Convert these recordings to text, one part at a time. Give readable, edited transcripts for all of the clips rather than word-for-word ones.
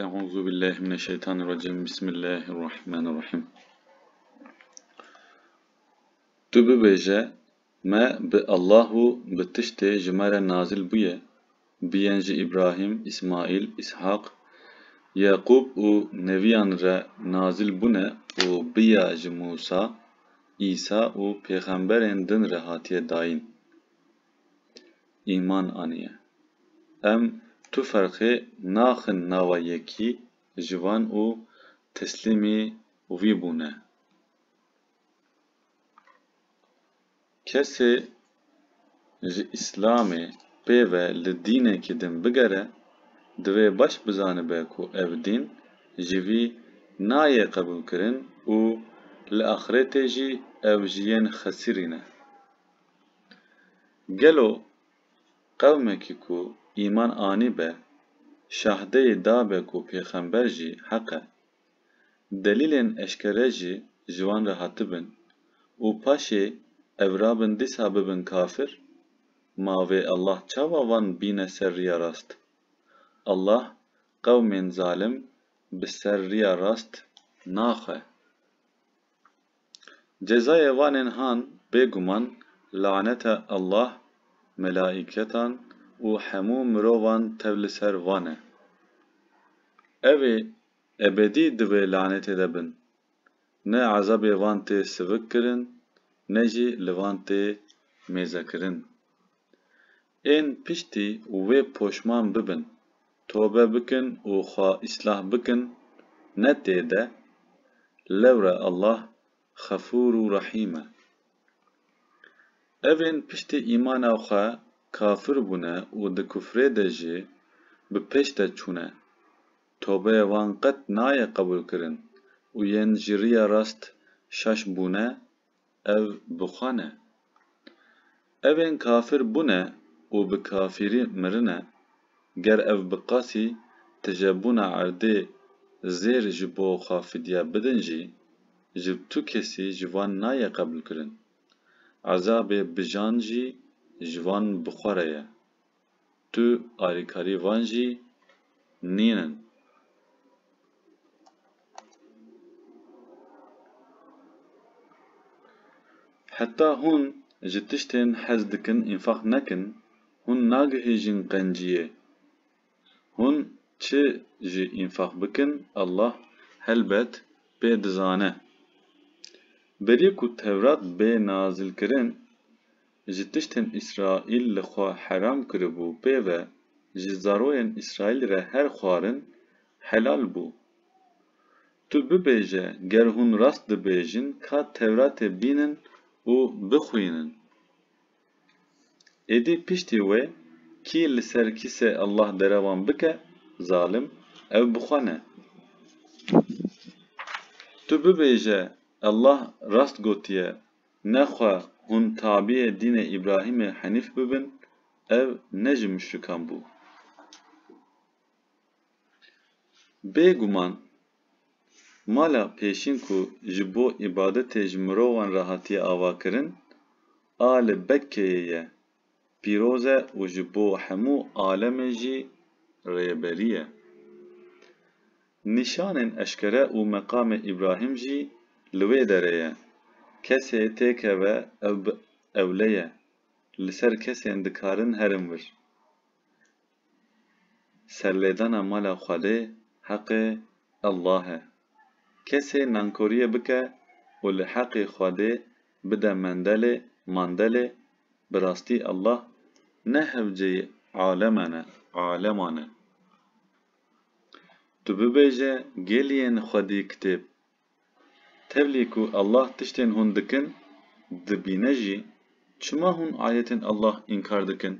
أعوذ بالله من الشيطان الرجيم بسم الله الرحمن الرحيم تبي بيجا ما بالله بتشتي جمارة نازل بيه بينج إبراهيم إسماعيل إسحاق يعقوب و نبيان را نازل بنا و بياج موسى İsa و پیغمبرین دن را هاتیه داین ایمان آنیه ام تو فرقه ناخن ناوا یکی جوان و تسلیمی وی بونه کسی ج اسلامه پیوه لدینه که دن بگره دوی باش بزانه بکو او دین جوی نایه قبول کرن و لآخرته جی او جین خسیرینه گلو قومه که کو ایمان آنی به شهده دا به کو پیغمبر جی حقه دلیلین اشکره جی جوان را هاتبن و پاشه اورابن دیسا ببن کافر ماوی الله چاوا وان بینه سر ریا راست الله قومین ظالم بسر ریا راست ناخه جزای وانین هان بگمان لعنت الله ملائکتان و همو مروان تول سر وانه اوی ابدی دوی لعنت دبن نه عذاب وانته سوک کرن نه جی لوانته میزه کرن این پشتی وی پوشمان ببن توبه بکن و خواه اصلاح بکن نه تیده لوره الله غفور و رحیمه اوین پشتی ایمان او خواه کافر بونه و ده کفره ده جی به پشت چونه توبه وان قط نای قبول کرن و ین جریه راست شش بونه او بخانه اوین کافر بونه و به کافری مرنه گر او بقاسی تجبونه عرده زیر جبو خافدیه بدن جی جب تو کسی جوان نای قبول کرن عذاب بجان جی جوان بخوره تو آریکاری وان جی نینن حتی هون جتشتن حز دکن انفاق نکن هون ناگهیجن قنجیه هون چه جی انفاق بکن الله هلبت بدزانه بری کو تورات به نازل کرن جتشتن اسرائیل لخوا حرام کربو پیوه جزاروین اسرائیل را هر خوارن حلال بو تو ببیجه گر هون راست دبیجن که تورات بینن و بخوینن ایدی پشتی وی کی لسر کیسه الله دروان بکه ظالم او بخوانه تو ببیجه الله راست گوتیه نخوا هون تابع دین ابراهیم حنیف ببن او نجم مشرکان بو بگمان مالا پیشین کو جبو عبادت جمروان راحتی آوا کرن آل بکیه پیروزه و جبو همو عالم جی ریبریه نشان اشکره و مقام ابراهیم جی لوی دره کسی تکه و اولیه لسر کسی اندکارن هرم ور سرلیدان مالا خواده حق الله کسی نانکوریه بکه و لحق خواده بده مندله براستی الله نهوجه عالمانه تو ببیجه گلین خودی کتب تبلی کو الله تشتین هون دکن دبینه جی چما هون آیتن الله انکار دکن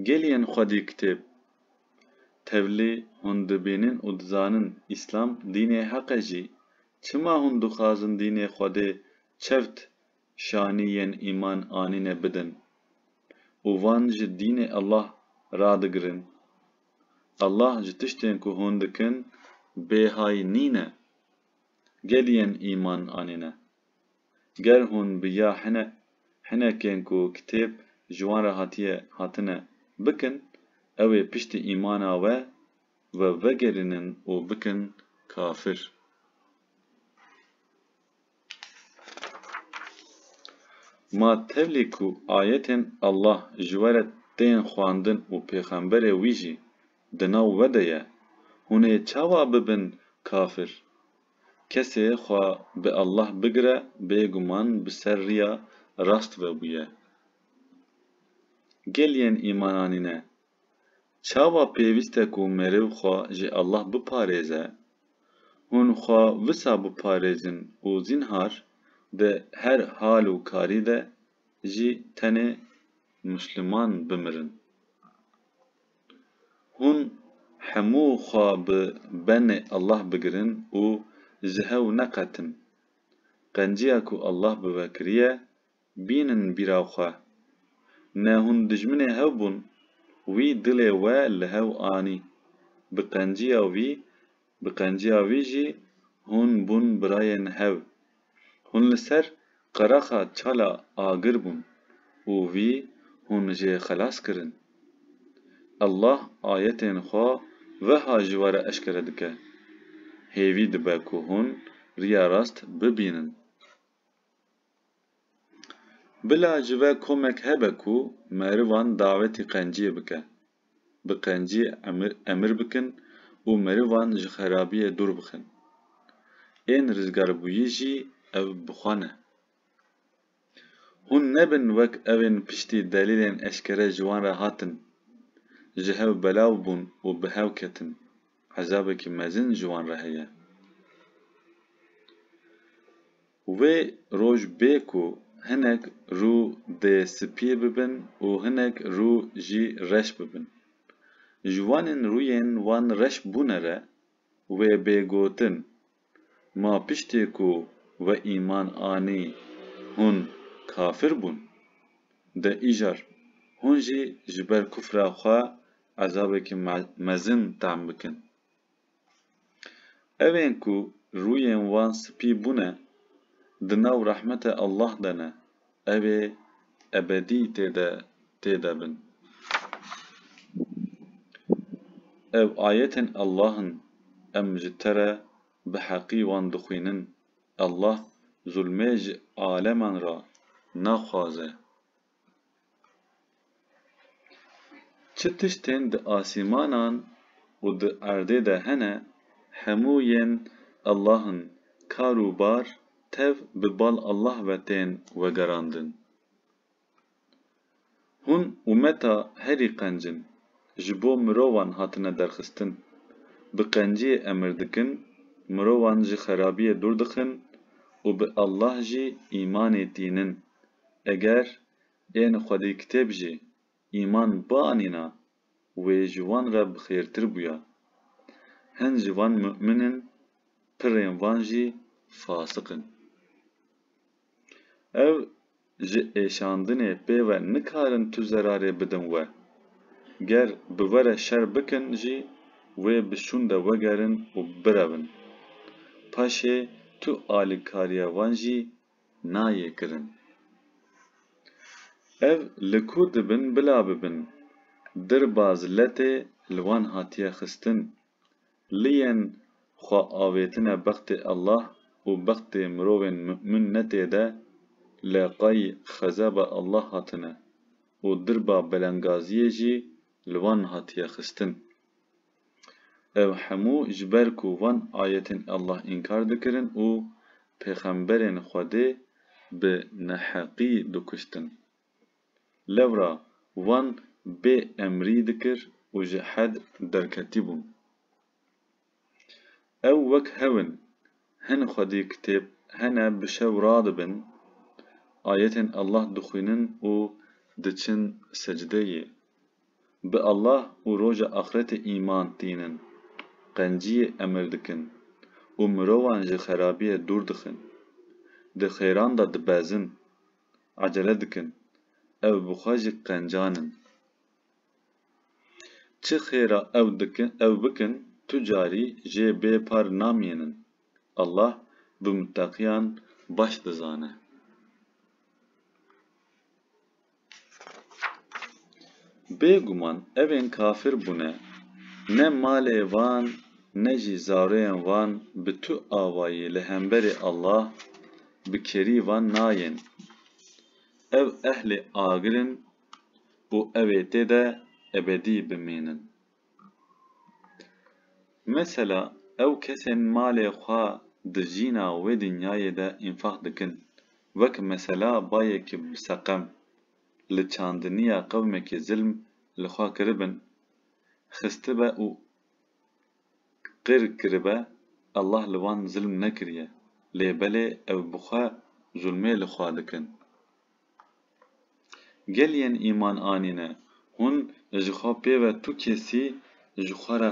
گلین خودی کتب تبلی هون دبینن و دزانن اسلام دین حق جی چما هون دخازن دین خوده چفت شانین ایمان آنینه بدن و وانج دین الله رادگرن الله جتشتین کو هون دکن بهای نینه گلین ایمان آنینه گر هون بیا حنه کن کو کتاب جوان را هاتنه بکن اوه پشت ایمانا و ve vegerinin û bikin kafir. Ma tevlî ku ayetên Allah ji we re tên xwandin û pêxemberê wî jî di nav we de ye, hûn ê çawa bibin kafir? Kesê xwe bi Allah bigire, bêguman bi ser rêya rast vebûye. Gel yên îman anîne, çawa pêwîst e ku meriv xwe ji Allah biparêze? Hûn xwe wisa biparêzin û zînhar di her hal û karî de jî tenê Müslüman bimirin. Hûn hemû xwe bi benê Allah bigirin û ji hew neqetin. Qenciya ku Allah bi we kiriye, bînin bîra xwe. Ne hûn dijminê hev bûn, wî dilê we li hev anî. Bi qenciya wî jî hûn bûn birayên hev. Hûn li ser qerexa çala agir bûn û wî hûn jê xelas kirin. Allah ayetên xwe wiha ji we re eşkere dike. Hêvî dibe ku hûn rêya rast bibînin. Bila ji we komek hebe ku merivan dawetî qenciyê bike. Bi qenciyê emir bikin û merivan ji xerabiyê dûr bixin. Ên rizgarbûyî jî ev bi xwe ne. Hûn nebin wek evên piştî delîlên eşkere ji wan re hatin, ji hev belav bûn û bi hev ketin. Ezabekî mezin ji wan re heye. Wê roj bê ku hinek rû dê spî bibin û hinek rû jî reş bibin. Ji wanên rûyên wan reş bûne re, wê bê gotin: Ma piştî ku we îman anî hûn kafir bûn? De îjar hûn jî ji ber kufra xwe ezabekî mezin tem bikin. Evên ku rûyên wan spî bûne, di nav rehmetê Allah de ne, ew ê ebedî têde bin. Ev ayetên Allahın, em ji te re bi heqî wan dixwînin. Allah zulmê ji aleman ra naxwaze. Çi tiştên di asîmanan û di erdê de hene, hemû yên Allahın kar û bar tev bi bal Allah ve tên vegerandin. Hûn umeta herî qencin, ji bo mirovan hatine derxistin. Bi qenciyê emir dikin, mirovan ji xerabiyê dûr dixin û bi Allah jî îmanê tînin. Eger ên xwedîkitêb jî îman bianîna, wê ji wan re bixêrtir bûye. Hin ji wan mümin in, pirên wan jî fasik in. Ew ji êşandinê pê ve nikarin tu zerarê bidin we. Ger bi we re şer bikin jî, wê bi şûn de vegerin û birevin. Paşê tu alîkariya wan jî nayê kirin. Ev li ku dibin bila bibin, dirba ziletê li wan hatiye xistin. Liyên xwe avêtine bextê Allah û bextê mirovên mümin netêde, leqay xezeba Allah hatine û dirba belengaziyê jî li wan hatiye xistin. Ev hemû ji ber ku van ayetên Allah înkar dikirin û pêxemberên Xwedê bi neheqî dikuştin. Lewra wan bê emrî dikir û ji hed derketî bûn. Ew wek hev in, hin xwedîkitêb hene bi şev radibin, ayetên Allah dixwînin û diçin secdeyê. Bi Allah û roja axretê îman tînin, qenciyê emir dikin û mirovan ji xerabiyê dûr dixin. Di xêran de dibezin, ecele dikin, ew bi xwe jî qencan in. Çi xêra ew bikin, tu carî jê bêpar namînin. Allah bi muteqiyan baş dizane. Bêguman evên kafir bûne, Ne malê van ne jî zareyên van bi tu awayî li hemberî Allah bi kerî van nayên. Ew ehlê agir in û ew ê tê de ebedî bimînin. Mesela ew kesên malê xwe di jîna wê dinyayê de înfaq dikin, wek mesela bayekî biseqem li çandiniya qewmekî zilm li xwe kiribin, xistibe û qîr kiribe, Allah li wan zilm nekiriye, lêbelê ew bi xwe zulmê li xwe dikin. Geliyên îman anîne, hûn ji xwe pê ve tu kesî ji xwe re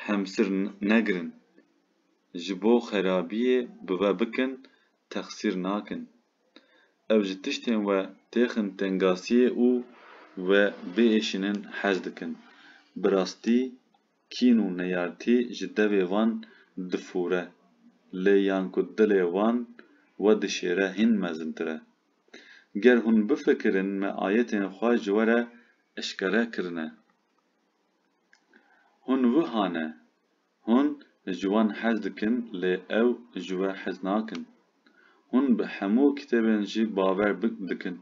hemsir negirin, ji bo xerabiyê bi we bikin, texsîr nakin. Ew ji tiştên we têxin tengasiyê û we biêşînin hez dikin. Bi rastî, kîn û neyartî ji devê wan difûre, lê yan ku dilê wan we dişêre hîn mezintir e. Ger hûn bifikirin me ayetên xwe ji we re eşkere kirine. Hûn wiha ne, hûn ji wan hez dikin lê ew ji we hez nakin. Hûn bi hemû kitêbên jî bawer dikin.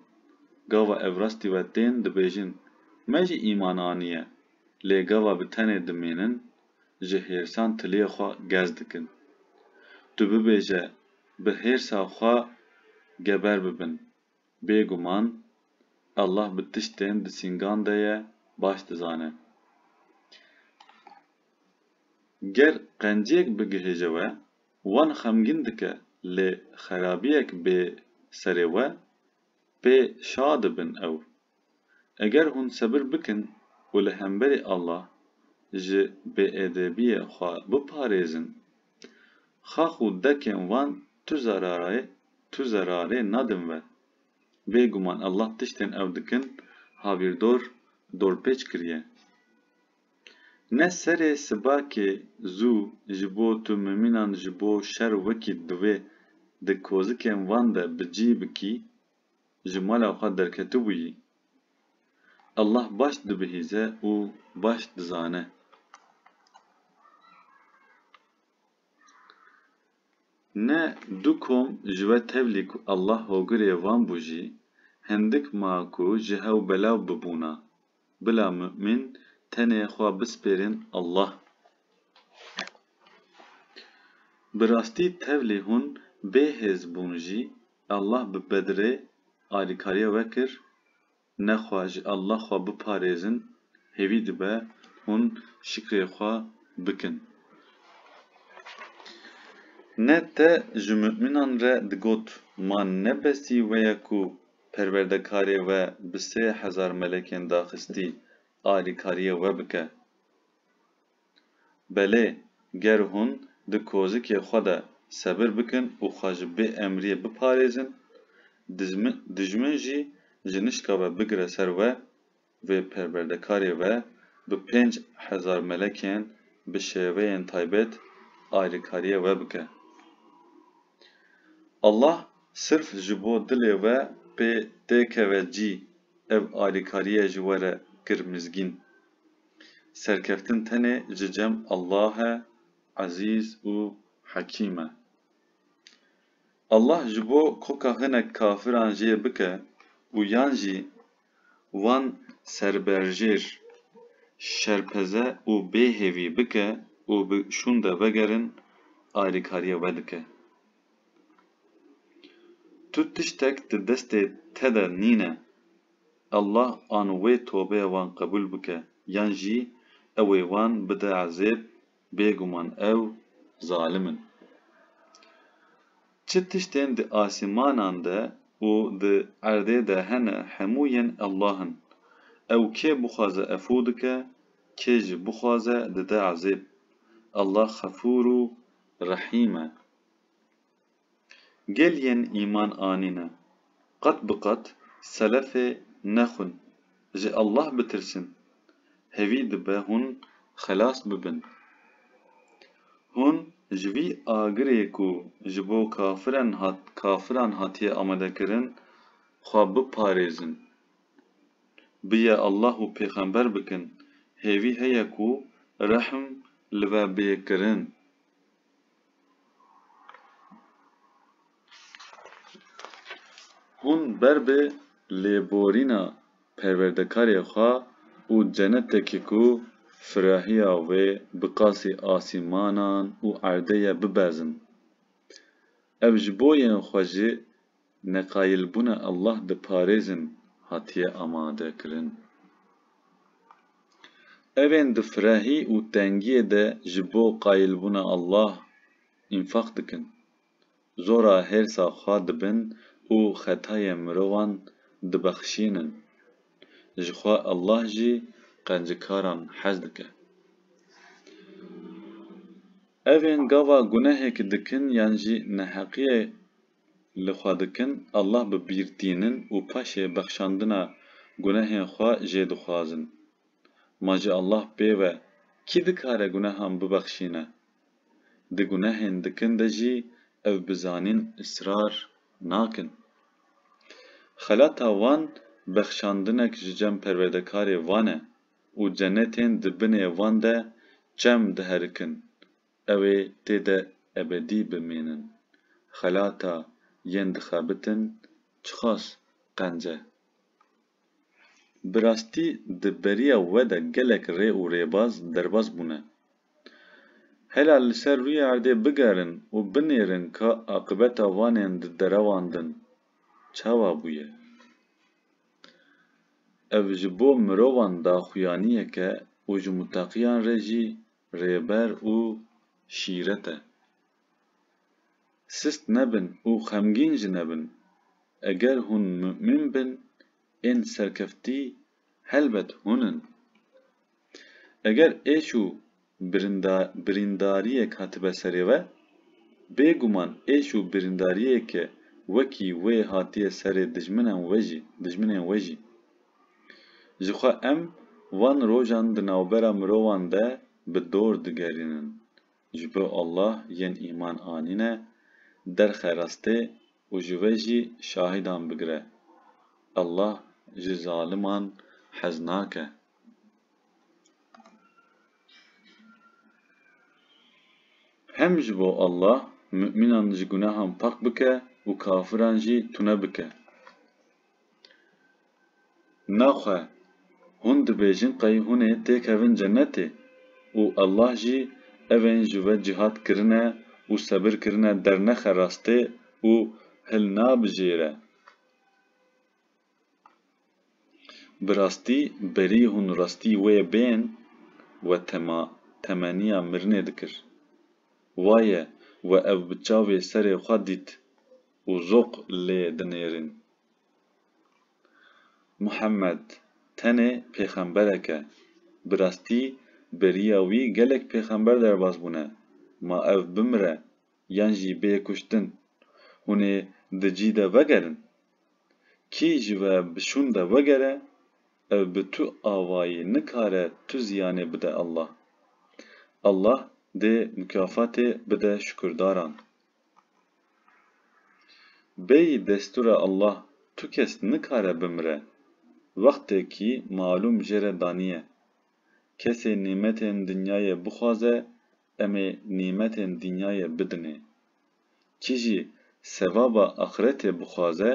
Gava ev rastî we tên dibêjin, me jî îman anîye, lê gava bi tenê dimînin, ji hêrsan tiliyê xwe gez dikin. Tu bibêje bi hêrsa xwe geber bibin. Bêguman, Allah bi tiştên di sîngan de ye baş dizane. Ger qenciyek bigihêje we, wan xemgîn dike, lê xerabiyek bê serê we, pê şa dibin ew. Eger hûn sebir bikin û li hemberî Allah ji bêedebiyê xwe biparêzin, xax û dekên wan tu zerarê nadin we. Bêguman Allah tiştên ew dikin, hawirdor dorpêç kiriye. Ne serê sibakê zû ji bo tu mimînan ji bo şer wekî divê di kozikên wan de bi cî bikî, ji mala xwe derketibûyî. Allah baş dibihîze û baş dizane. Ne du kom ji we tevlî ku Allah hogirê wan bû jî, hindik ma ku ji hew belav bibûna. Bila mümîn tenê xwe bispêrin Allah. Bi rastî tevlî hûn bêhêz bûn jî, Allah bi Bedrê alîkariya we kir, nexwe ji Allah xwe biparêzin, hêvî dibe hûn şikrê xwe bikin. Ne te ji mümînan re digot, ma nebesî we ye ku perwerdekarê we bi 3000 melekên daxistî alîkariya we bike. Belê, ger hûn di kozikê xwe de sebir bikin û xwe ji bê emriyê biparêzin, dijmin jî ji nişka we bigire ser we, vê perwerdekarê we bi 5000 melekên bi şêweyên taybet alîkariya we bike. Allah sirf ji bo dilê we pê têkeve cî ev alîkariya ji we re kir mizgîn. Serkeftin tenê ji cem Allah e, ezîz û hekîm e. Allah ji bo koka hinek kafiran jê bike û yan jî wan serberjêr, şerpeze û bêhêvî bike û bi şûn de vegerin, alîkariya we dike. Tu tiştek di destê te de nîne, Allah an wê tobeya wan qebûl bike, yan jî ew ê wan bide ezêb, bêguman ew zalim in. Çi tiştên di asîmanan de û di erdê de hene hemû yên Allah in. Ew kê bixwaze efû dike, kê jî bixwaze dide ezêb. Allah xefûr û rehîm e. Geliyên îman anîne, qet bi qet selefê nexwin, ji Allah bitirsin, hêvî dibe hûn xelas bibin. Hûn ji vî agirê ku ji bo kafiran hatiye amadekirin, xwe biparêzin. Biye Allah û pêxember bikin, hêvî heye ku رحم لبه بیکرن. هون بر به لیبورینا پروردگاری خواه و جنتکی کو فراهیا و بقاسی آسیمانان و عرده ببازن. او جبوین خوژی نقایل بونا الله ده پارزن هاتیه آماده کرن. اوین ده فراهی و تنگیه ده جبو قایل بونا الله انفاق دکن. زورا هرسا خواه دبن و خطای مروان دبخشینن. جخوا الله جی قنجکاران حز دکه. اوین گاوا گناه که دکن یعنی جی نحقیه لخوا دکن الله ببیرتینن و پاشه بخشاندنا گناه خواه جی دخوازن. ماجه الله بیوه کی دکاره گناه هم ببخشینه؟ ده گناه دکن ده جی او بزانین اصرار ناکن. خلاتا وان بخشاندنک جم پروردگاری وانه و جنتین دبنه وان ده جم دهرکن اوه تیده ابدی بمینن. خلاتا ین دخابتن چخاس قنجه. براستی دبریا وده گلک ری و ریباز درباز بونه. هلا لسر روی عرده بگرن و بنیرن که عاقبت وانین دراواندن چاوا بویه. او جبو مروان دا خویانیه که و جمتاقیان رجی ریبر و شیرته. سست نبن و خمگین جنبن. اگر هون مؤمن بن این سرکفتی هلبت هونن. اگر ایشو برینداریه کاتبه سریوه بگمان ایشو برینداریه که وکی وی هاتیه سر دجمنن وجی. جخوا ام وان روژان دناوبرا مروان ده بدور دگرینن. جبو الله ین ایمان آنینه در خیراسته و جوجی شاهدان بگره. الله جی ظالمان حزناکه. هم جبو الله مؤمنان جی گناهان پاک بکه و کافران جی تونه بکه. ناخواه هون دبیجن قای هونه تیک هون جنته و الله جی اوین جوه جهاد کرنه و صبر کرنه در نخ راسته و هل نابجیره. براستی بری هون راستی وی بین و تمانیا مرنه دکر. وایه و او بچاوی سر خواه دید و زوق لی دنیرن. محمد تنه پیغمبره که براستی بریاوی گلک پیغمبر در باز بونه. ما او بمره یانجی بیکشتن هونه دجی ده وگرن. کی جوه بشون ده وگره او بتو آوایی نکاره تو زیانه بده الله. الله ده مکافات بده شکرداران. بی دستور الله تو کس نکاره بمره وقتی کی معلوم جره دانیه. کسی نعمتین دنیای بخوازه امی نعمتین دنیای بدنه. چیجی ثواب آخرت بخوازه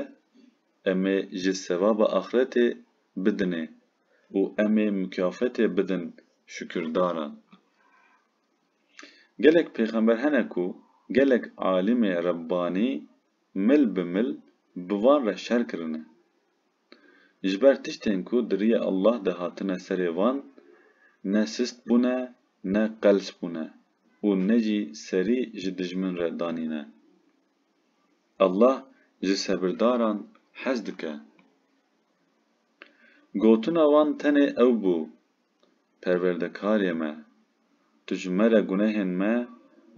امی جی ثواب آخرت بدنه و امی مکافات بدن شکرداران. گلک پیغمبر هنکو گلک عالم ربانی مل بمل بوان را شر کرنه. جبر تشتین کو دریه الله ده هاتنه سری وان نه سست بونه نه قلس بونه و نه جی سری جی دجمن را دانینه. الله جی صبرداران حز دکه. گوتنا وان تنه او بو پروردگاری ما تجمره گناهن ما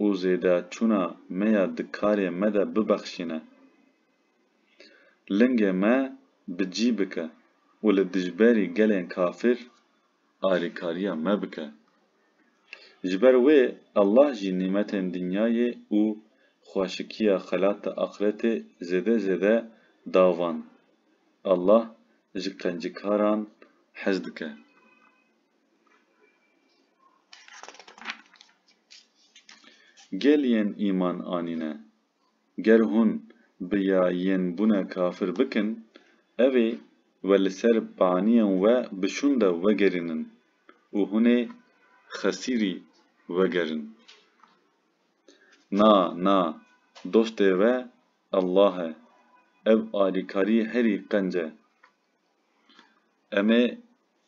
و زیده چونا میا دکاری ما ده ببخشینه. لنگ ما بجی بکه و لدجبری گلین کافر آریکاریا ما بکه. جبر وی الله جی نعمتین دنیای و خوشکیا خلات آخرت زده زده داوان. الله جی قنجکاران حز دکه. Gel yên îman anîne. Ger hûn bi ya yên bûne kafir bikin, ev ê we li ser baniyên we bişûn de vegerînin û hûn ê xesîrî vegerin. Na, dostê we Allah e, ev alîkarî herî qenc e. Em ê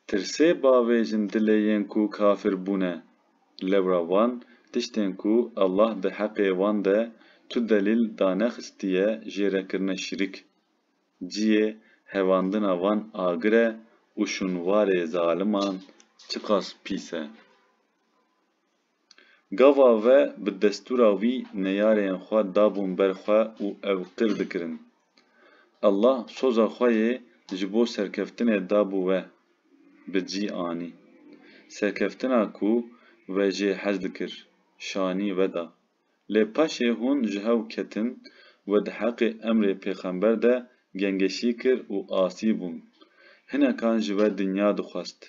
tirsê bavêjin dilê yên ku kafir bûne, lewra wan tiştên ku Allah di heqê wan de tu delîl danexistiye jêrekirina şirîk, ciyê hevandina wan agir e û şûnwarê zaliman çi qas pîs e. Gava ve bi destûra wî neyarên xwe dabûn ber xwe û ew qir dikirin. Allah soza xwe yê ji bo serkeftinê dabû we bi cî anî. Serkeftina ku we jê hez dikir, şanî veda. Lê paşê hûn ji hev ketin ve di heqê emrê pêxember de gengeşî kir û asî bûn. Hinekan ji we dinya dixwast,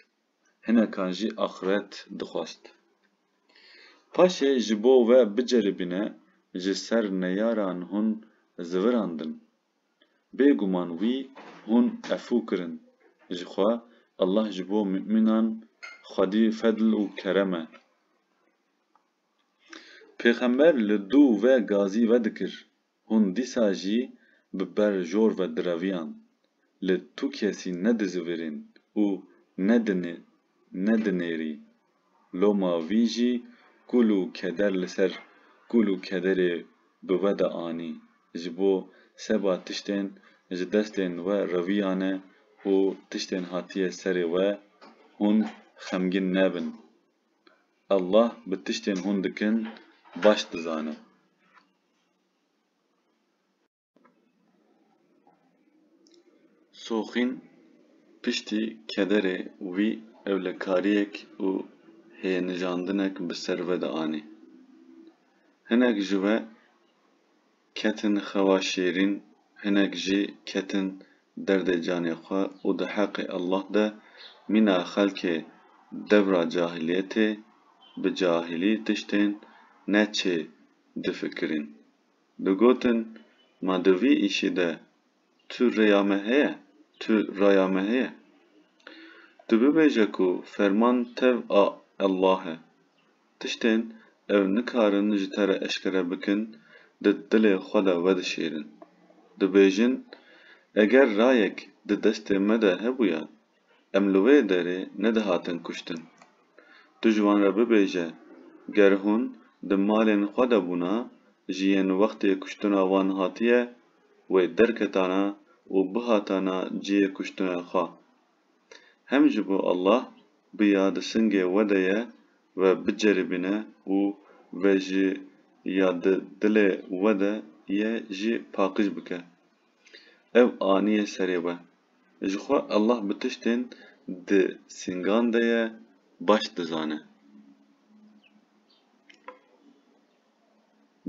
hinekan jî axiret dixwast. Paşê ji bo we biceribîne, ji ser neyaran hûn zivirandin. Bêguman wî hûn efû kirin. Jixwe Allah ji bo mümînan xwedî fedl û kerem e. Pêxember li dû ve gazî vedikir, hûn dîsa jî bi ber jor ve direviyan. Li tu kesî nedizivîrin û nedinêrî. Loma wî jî kul û keder li ser kul û kederê bi we de anî. Ji bo seba tiştên ji destên we reviyane û tiştên hatiye serê we hûn xemgîn nebin. Allah bi tiştên hûn dikin baş dizane. Soxîn piştî kederê wî ewlekariyek û hênijandinek bi ser we de anî. Hinek ji we ketin xewa şêrîn, hinek jî ketin derdê canê xwe û di heqê Allah de mîna xelkê devra cahiliyetê bi cahilî tiştên ne çê difikirin. Digotin ma di vî îşî de tu rêya me heye? Tu bibêje ku ferman tev a Allah e. Tiştên ew nikarin ji te re eşkere bikin, di dilê xwe de vedişêrin. Dibêjin, eger rayek di destê me de hebûya, em li wê derê nedihatin kuştin. Tu ji wan re bibêje, ger hûn di malên xwe de bûna, ji yên wextê kuştina wan hatiye, wê derketane û bihatane ciyê kuştinê xwe. Hem ji bo Allah biya di singê we de ye ve biceribîne û ve ji ya di dilê we de ye jî paqij bike. Ev anîye serê we. Jixwe Allah bi tiştên di singan de ye baş dizane.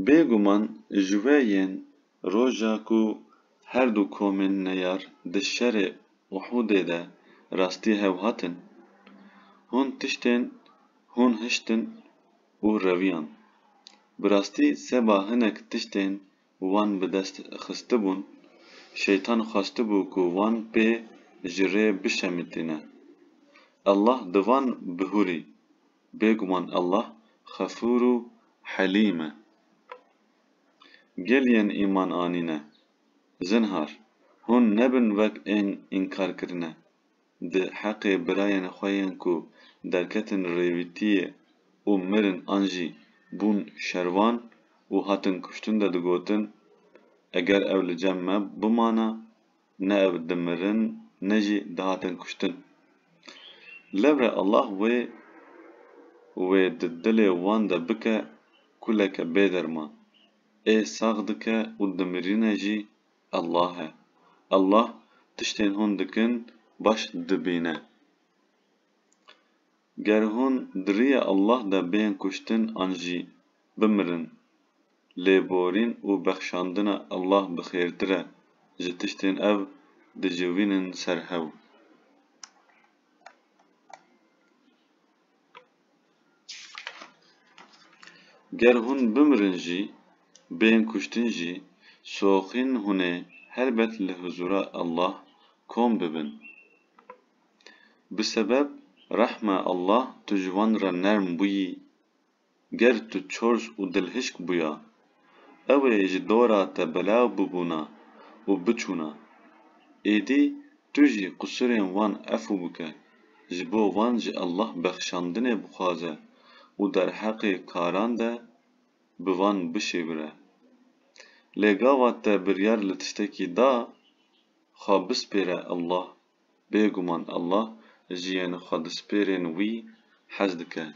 Bêguman ji we yên roja ku her du komên neyar di şerê Uhudê de rastî hev hatin, hûn hiştin û reviyan. Bi rastî seba hinek tiştên wan bi dest xistibûn, şeytan xwastibû ku wan pê ji rê bişemîtîne. Allah di wan bihûrî. Bêguman Allah xefûr û helîm e. Gel yên îman anîne. Zinhar, hûn nebin wek ên înkarkirine. Di heqê birayên xwe yên ku derketin rêwîtiyê û mirin an jî bûn şervan û hatin kuştin de digotin, eger ew li cem me bimane, ne ew dimirin ne jî dihatin kuştin. Lewre Allah wê di dilê wan de bike kuleke bêderma. Ê sax dike û dimirîne jî Allah e. Allah tiştên hûn dikin baş dibîne. Ger hûn di rêya Allah de bên kuştin an jî bimirin, lêborîn û bexşandina Allah bixêrtir e ji tiştên ev dicivînin ser hew. ger hûn bimirin jî, bên kuştin jî, soxîn hûnê helbet li huzûra Allah kom bibin. Bi sebeb rehma Allah tu ji wan re nerm bûyî, ger tu çors û dilhişk bûya, ew ê ji dora te belav bibûna û biçûna. Êdî tu jî qusurên wan efû bike, ji bo wan ji Allah bexşandinê bixwaze û derheqê karan de bi wan bişêvire. Lê gava te biryar li tiştekî da, xwe bispêre Allah, bêguman Allah ji yên xwedîspêrên wî hez dike.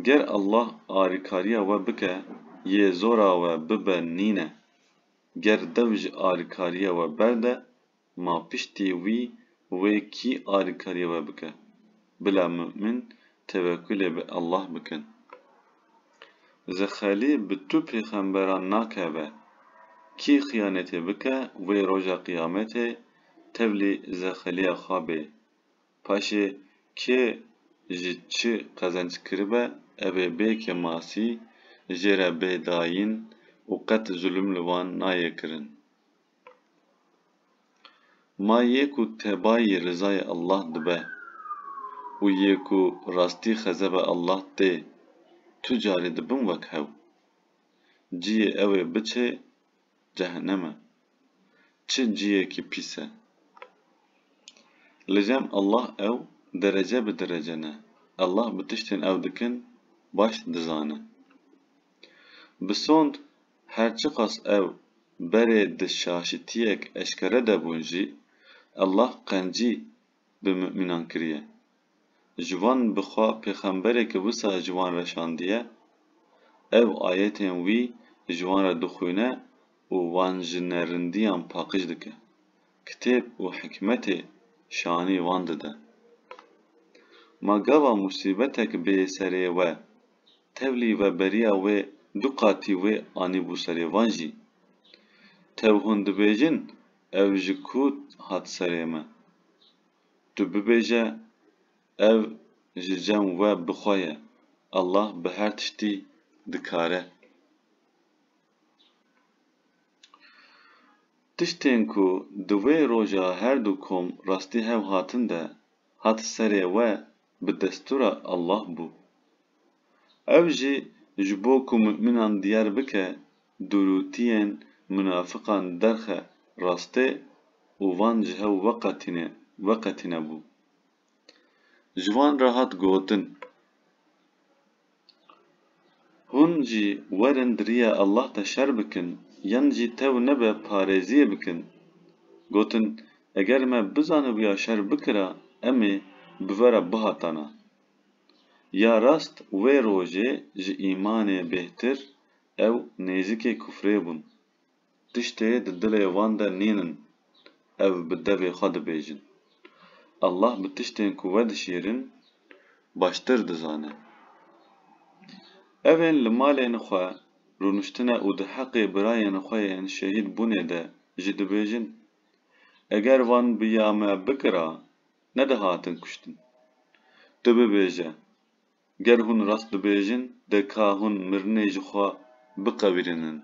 Ger Allah alîkariya we bike, yê zora we bibe nîne. Ger dew ji alîkariya we berde, ma piştî wî wê kî alîkariya we bike? Bila mümin tevekkûlê bi Allah bikin. Zexelî bi tu pêxemberan nakeve. Kî xıyanetê bike wê roja qîyametê tevlî zexeliya xwe bê. Paşê kê ji çi qezenc kiribe, ev ê bêke masî jê re bêdayîn û qet zulm li wan nayê kirin. Ma yê ku tebayî rizayê Allah dibe û yê ku rastî xezeba Allah tê, tu carî dibin wek hew. Ciyê ew ê biçe cehenneme. Çi ciyekî pîs e. Li cem Allah ew derece bi derece ne. Allah bi tiştên ew dikin baş dizane. Bi sond her çi qas ew berê di şaşîtiyek eşkere debûn jî, Allah qencî bi mümînan kiriye. Ji wan bi xwe pêxemberekî wisa ji wan reşandiye, ev ayetên wî ji wan re dixwîne û wan ji nêrindiyan paqij dike. Kitêb û hikmetê şanî wan dide. Ma gava musîbetek bê serê we, tevlî veberiya wê du qatî wê anîbû serê wan jî. Tev hûn dibêjin ew ji ku hat serê me. Tu bibêje ev ji cem we bi xwe ye. Allah bi her tiştî dikare. Tiştên ku di wê roja her du kom rastî hev hatin de, hat serê we bi destûra Allah bû. Ev jî ji bo ku mümînan diyar bike, durûtiyên münafıqan derxe rastê û wan ji hev veqetîne bû. Ji wan re hat gotin: hûn jî werin diriya Allah te şer bikin, yan jî tev nebe parêziyê bikin. Gotin: eger me bizanibiya şer bikira, em ê bi we re bihatana. Ya rast wê rojê ji îmanê bêhtir, ew nêzîkê kufrê bûn. Tiştê di dilê wan de nînin, ev bi devê xwe dibêjin. Allah bi tiştên ku we dişêrin, baştir dizane. Evên li malên xwe rûniştine û di heqê birayên xwe yên şehîd bûnê de jî dibêjin: eger wan biya me bikira, nedihatin kuştin. Tu bibêje: ger hûn rast dibêjin, de ka hûn mirinê ji xwe biqewirînin.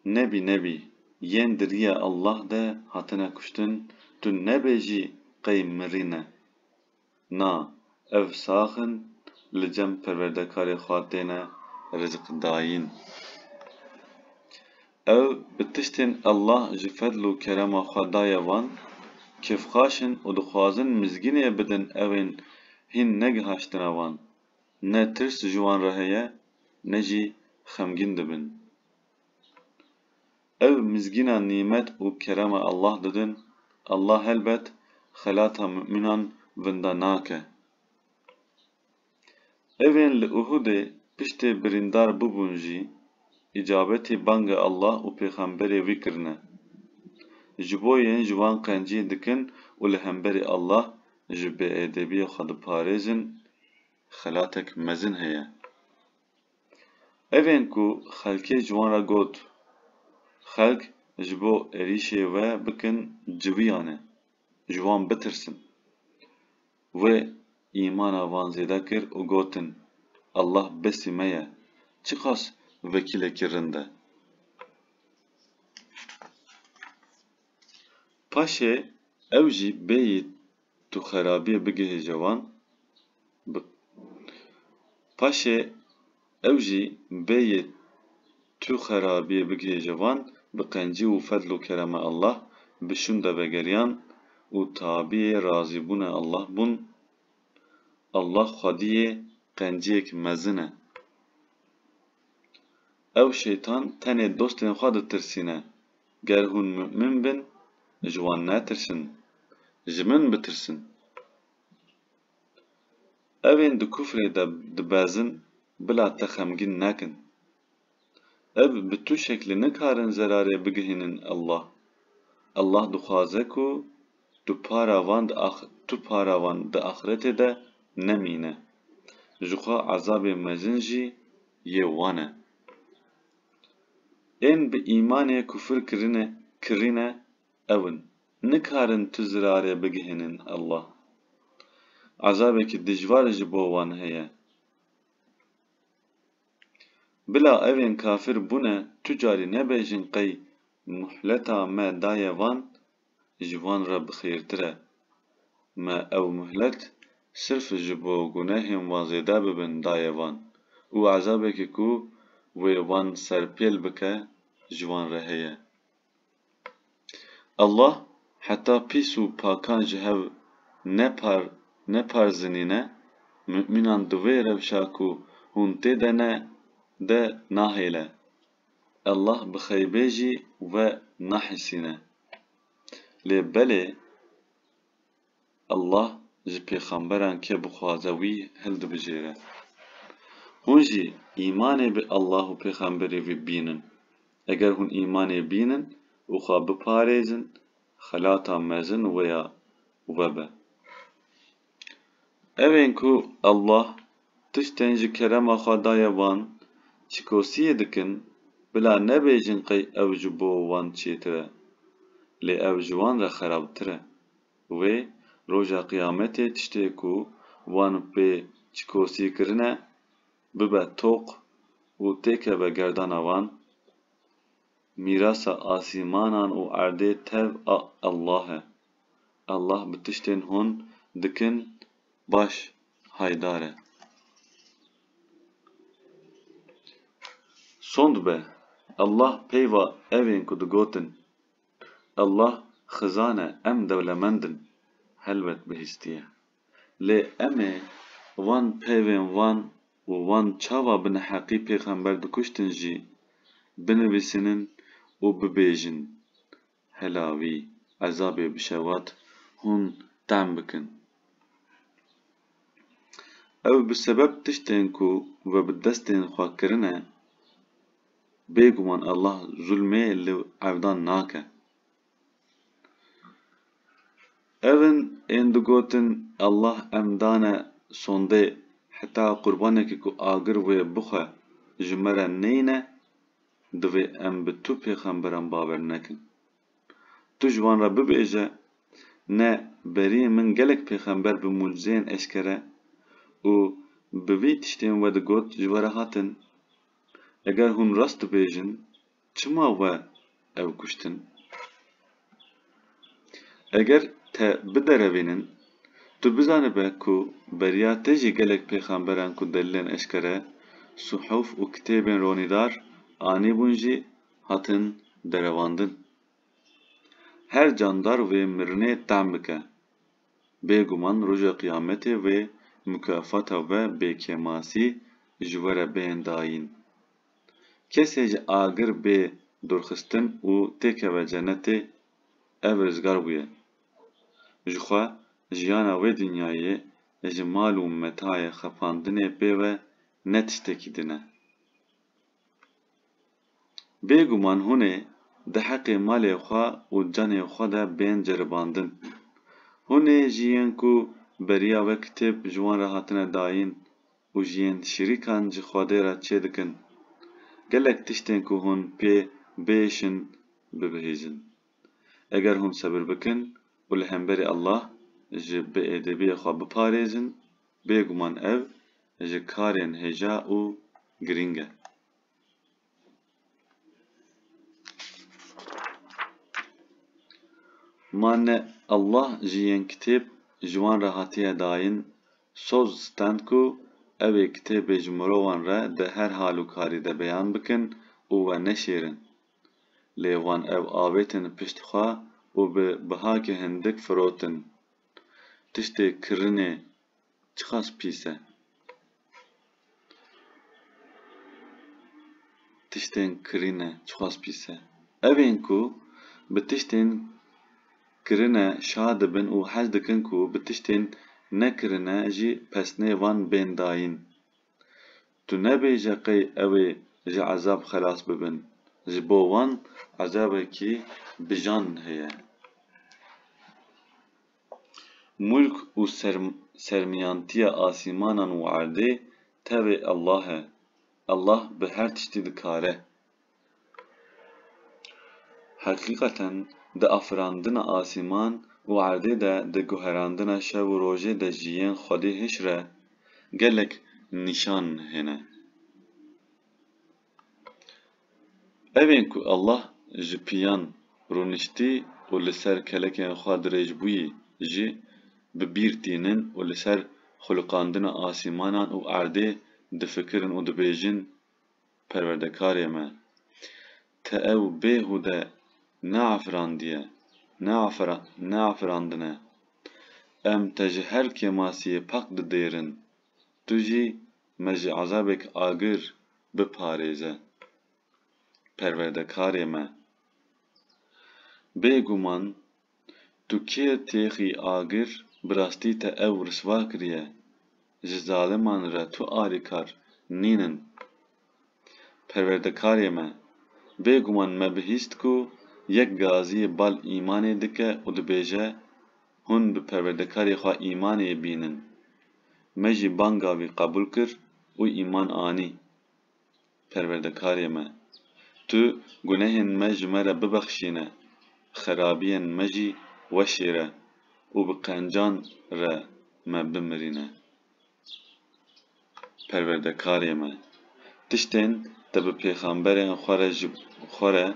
Nebî, yên diriya Allah de hatine kuştin, tu nebêjî qey mirîne. Na, ev saxin li cem perwerdekarê xwe têne rizqdayîn. Ew bi tiştên Allah ji fedl û kerema xwe daye wan, kêfxaşin û dixwazin mizgînê bidin evên hîn negihaştina wan. Ne tirs ji wan re heye, ne jî xemgîn dibin. Ev mizgîna nîmet û kerema Allah didin, Allah helbet xelata mümînan winda nake. Evên li Uhudê piştê birîndar bibûn jî, îcabetê banga Allah û pêxemberê wî kirine. Ji bo yên ji wan qencî dikin û li hemberî Allah ji bêedebiyê xwe diparêzin, xelatek mezin heye. Evên ku xelkê ji wan re got: xelk ji bo êrişê we bikin civiyanê. ji wan bitirsin. Wê îmana wan zêde kir û gotin Allah besî me ye, çi qas vekîlekî rind e. Paşê ew jî bêyî tu xerabiyê bigihêje wan Paşê ew jî bêyî tu xerabiyê bigihêje wan bi qencî û fedl û kerema Allah bişûn de vegeriyan û tabiyê razîbûna Allah bûn. Allah xwediyê qenciyek mezin e. Ew şeytan tenê dostên xwe ditirsîne. Ger hûn mümin bin, ji wan netirsin, ji min bitirsin. Evên di kufrê de dibezin, bila te xemgîn nekin. Ev bi tu şeklî nikarin zerarê bigihînin Allah. Allah dixwaze ku tu para wan di axiretê de nemîne. Ji xwe ezabê mezin jî yê wan e. Ên bi îmanê kufr kirîne ew in. Nikarin tu zerarê bigihînin Allah. Ezabekî dijwar ji bo wan heye. Bila evên kafir bûne tu carî nebêjin qey muhleta me daye wan ji wan re bixêrtir e. Me ew muhlet sirf ji bo gunehên wan zêde bibin daye wan û ezabekî ku wê wan serpêl bike ji wan re heye. Allah heta pîs û pakan ji hev neparzînîne, mümînan di vê rewşa ku hûn tê de ne de nahêle. Allah bixeybêjî ve nahîsîne. Lê belê Allah ji pêxemberan ke bixwaze wî hildibijêre. Hûn jî îmanê bi Allah û pêxemberê wî bînin. Eger hûn îmanê bînin û xwe biparêzin, xelata mezin webe. Evên ku Allah tiştên ji kerema xwe daye wan çîkosiyê dikin, bila nebêjin qey ew ji bo wan çêtir e. Lê ew ji wan re xerabtir e. Wê roja qiyametê tiştê ku wan pê çîkosî kirine, bibe toq û têkeve gerdana wan. Mîrasa asîmanan û erdê tev a Allah e. Allah bi tiştên hûn dikin baş haydar e. Son dibe Allah peyva evên ku digotin Allah xizan e, em dewlemend in, helbet bihîstiye. Lê em ê van peyvên wan û wan çawa bi neheqî pêxember dikuştin jî binivîsînin û bibêjin hela wî ezabê bişewat hûn tem bikin. Ew bi sebeb tiştên ku we bi destên xwe kirine, bêguman Allah zulmê li evdan nake. Evin ên digotin Allah em dane sondê heta qurbanekî ku agir wê bixwe ji me re neyîne, divê em bi tu pêxemberan bawer nekin. Tu ji wan re bibêje, ne beriyê min gelek pêxember bi mucizeyên eşkere û bi vî tiştên we digot ji we re hatin. Eger hûn rast dibêjin, çima we ew kuştin? Eger te biderevînin, tu bizanibe ku beriya te jî gelek pêxemberan ku delîlên eşkere, suhuf û kitêbên ronîdar anîbûn jî hatin derewandin. Her candar wê mirinê tem bike. Bêguman roja qiyametê wê mukafata we bêkemasî ji we re bên dayîn. Kesê ji agir bê dorxistin û têkeve cennetê, ev rizgar bûye. Ji xwe jiyana wê dinyayê ji mal û metayê xepandinê pê ve ne tiştekî din e. Bêguman hûn ê di heqê malê xwe û canê xwe de bên ceribandin. Hûn ê jiyên ku beriya we kitêb ji wan re hatine dayîn û jiyên şirîkan ji Xwedê re çê dikin. Gelek tiştên ku hûn pê bêşin bibihîzin. Eger hûn sebir bikin و لهمبری الله ji bi êdebiyê xwe biparêzin, bêguman ev ji karên hêja û girîng e. Ma ne Allah ji yên kitêb ji wan re hatiye dayîn soz stend ku ev ê kitêbê ji mirovan re di her halûkarî de beyan bikin û we neşêrin. Lê wan ev avêtin piştî xwe û bi bihakê hindik firotin. Tiştê kirinê çi qas pîs e? Tiştên kirîne çi qas pîs e? Evên ku bi tiştên kirine şa dibin û hez dikin ku bi tiştên nekirine jî pesnê wan bên dayîn. Tu nebêje qey ew ê ji ezab xelas bibin, ji bo wan ezabekî bijan heye. Mulk û sermiyantiya asîmanan û erdê tevê Allah e. Allah bi her tiştî dikare. Heqîqeten di afirandina asîman û erdê de di guherandina şev û rojê de ji yên Xwedê hiş re gelek nîşan hene. Evên ku Allah ji pîyan rûniştî û li ser kelekên xwe dirêj bûyî jî bibîr tînin û li ser xulukandina asîmanan û erdê difikirin û dibêjin: Perwerdekarê me, te ew bêhude neafirandine. Em te ji her kemasiyê pak didêrin. Tu jî me ji ezabek agir biparêze. Perwerdekarê me, bêguman tu kê têxî agir bi rastî te ew risva kiriye. Ji zaliman re tu alîkar nînin. Perwerdekarê me, bêguman me bihîst ku yek gaziyê bal îmanê dike û dibêje hûn bi Perwerdekarê xwe îmanê bînin. Me jî banga wî qebûl kir û îman anî. Perwerdekarê me, tu gunehên me ji me re bibexşîne, xerabiyên me jî weşêre û bi qencan re me bimirîne. Perwerdekarê me, tiştên te bi pêxemberên xwe re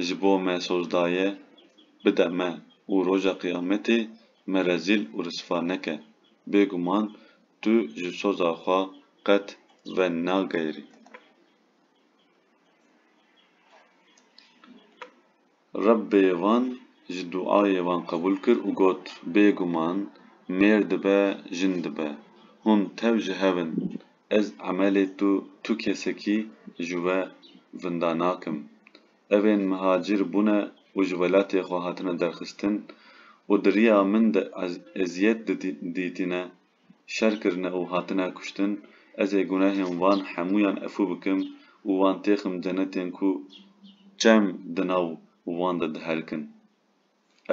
ji bo me soz daye, bide me û roja qiyametê me rezîl û risva neke. Bêguman tu ji soza xwe qet venageyîrî. Rebbê wan ji duayê wan qebûl kir û got: Bêguman mêr dibe, jin dibe. Hûn tev ji hev in. Ez emelê tu kesekî ji we vinda nakim. Evên mihacir bûne û ji welatê xwe hatine derxistin û di riya min de eziyet dîtine, şer kirine û hatine kuştin. Ez ê gunehên wan hemûyan efû bikim û wan têxim cennetên ku cem di nav wan de dihelkin.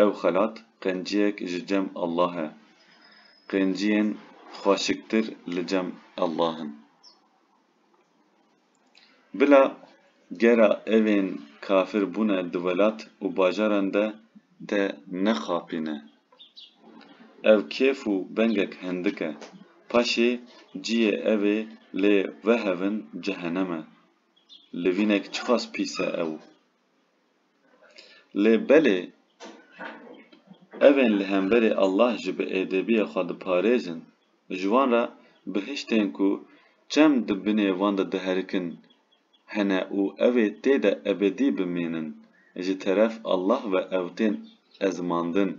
Ev xelat qenciyek ji cem Allah e. Qenciyên xweşiktir li cem Allah in. Bila gera evên kafir bûne di welat û bajaran de te nexapîne. Ev kêf û bengek hindik e. Paşê ciyê ev ê lê vehevin cehennem e. Livînek çi qas pîs e ew. Lê belê evên li hemberî Allah ji bi êdebiyê xwe diparêzin, ji wan re bihiştên ku cem di binê wan de diherikin hene û ev ê tê de ebedî bimînin, ji teref Allah ve ew tên ezmandin.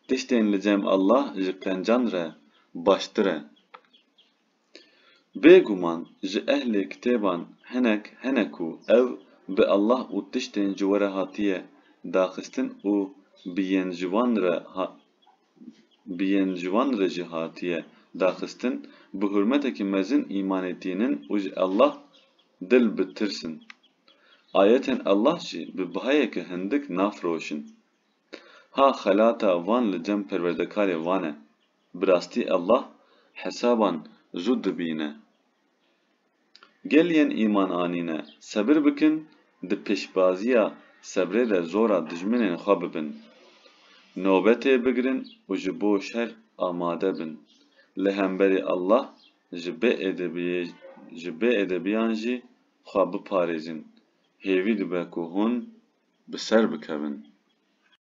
Tiştên li cem Allah ji qencan re baştir e. Bêguman ji ehlê kitêban hinek hene ku ew bi Allah û tiştên ji we re hatiye daxistin û bi yên ji wan re jî hatiye daxistin, bi hurmetekî mezin îmanê tînin û ji Allah dil bitirsin. Ayetên Allah jî bi bihayekî hindik nafiroşin. Ha xelata van li cem perwerdekarê wan e. Bi rastî Allah hesaban zû dibîne. Gel yên îman anîne, sebir bikin, di pêşbaziya sebrê de zora dijminên xwe bibin. nobetê bigirin û ji bo şer amade bin. Li hemberî Allah ji bêedebiyan jî xwe biparêzin. Hêvî dibe ku hûn bi ser bikevin.